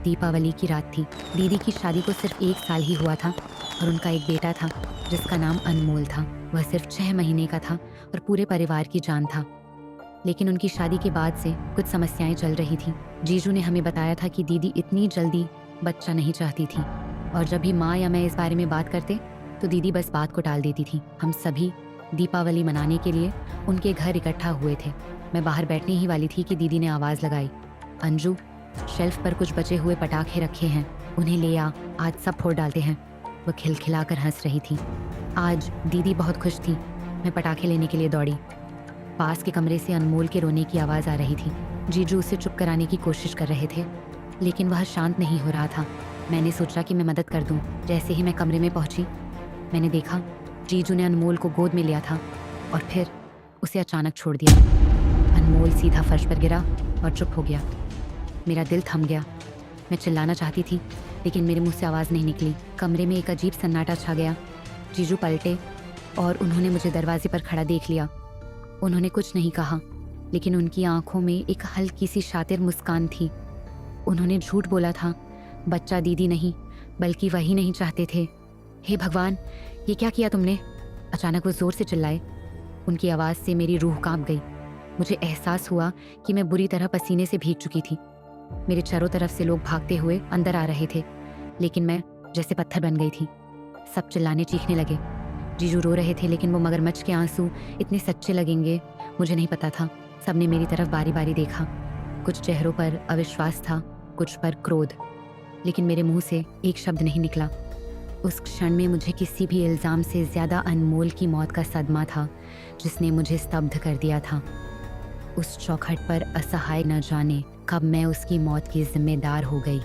दीपावली की रात थी। दीदी की शादी को सिर्फ 1 साल ही हुआ था और उनका एक बेटा था जिसका नाम अनमोल था। वह सिर्फ 6 महीने का था और पूरे परिवार की जान था। लेकिन उनकी शादी के बाद से कुछ समस्याएं चल रही थी। जीजू ने हमें बताया था कि दीदी इतनी जल्दी बच्चा नहीं चाहती थी और जब भी माँ या मैं इस बारे में बात करते तो दीदी बस बात को टाल देती थी। हम सभी दीपावली मनाने के लिए उनके घर इकट्ठा हुए थे। मैं बाहर बैठने ही वाली थी कि दीदी ने आवाज़ लगाई, अंजू, शेल्फ पर कुछ बचे हुए पटाखे रखे हैं, उन्हें ले आ, आज सब फोड़ डालते हैं। वह खिलखिलाकर हंस रही थी। आज दीदी बहुत खुश थी। मैं पटाखे लेने के लिए दौड़ी। पास के कमरे से अनमोल के रोने की आवाज़ आ रही थी। जीजू उसे चुप कराने की कोशिश कर रहे थे लेकिन वह शांत नहीं हो रहा था। मैंने सोचा कि मैं मदद कर दूं। जैसे ही मैं कमरे में पहुंची मैंने देखा जीजू ने अनमोल को गोद में लिया था और फिर उसे अचानक छोड़ दिया। अनमोल सीधा फर्श पर गिरा और चुप हो गया। मेरा दिल थम गया। मैं चिल्लाना चाहती थी लेकिन मेरे मुंह से आवाज़ नहीं निकली। कमरे में एक अजीब सन्नाटा छा गया। जीजू पलटे और उन्होंने मुझे दरवाजे पर खड़ा देख लिया। उन्होंने कुछ नहीं कहा लेकिन उनकी आंखों में एक हल्की सी शातिर मुस्कान थी। उन्होंने झूठ बोला था, बच्चा दीदी नहीं बल्कि वही नहीं चाहते थे। हे भगवान, ये क्या किया तुमने? अचानक वो जोर से चिल्लाए। उनकी आवाज़ से मेरी रूह कांप गई। मुझे एहसास हुआ कि मैं बुरी तरह पसीने से भीग चुकी थी। मेरे चारों तरफ से लोग भागते हुए अंदर आ रहे थे लेकिन मैं जैसे पत्थर बन गई थी। सब चिल्लाने चीखने लगे। जीजू रो रहे थे लेकिन वो मगरमच्छ के आंसू इतने सच्चे लगेंगे मुझे नहीं पता था। सबने मेरी तरफ बारी बारी देखा। कुछ चेहरों पर अविश्वास था, कुछ पर क्रोध, लेकिन मेरे मुंह से एक शब्द नहीं निकला। उस क्षण में मुझे किसी भी इल्ज़ाम से ज़्यादा अनमोल की मौत का सदमा था जिसने मुझे स्तब्ध कर दिया था। उस चौखट पर असहाय न जाने कब मैं उसकी मौत की जिम्मेदार हो गई।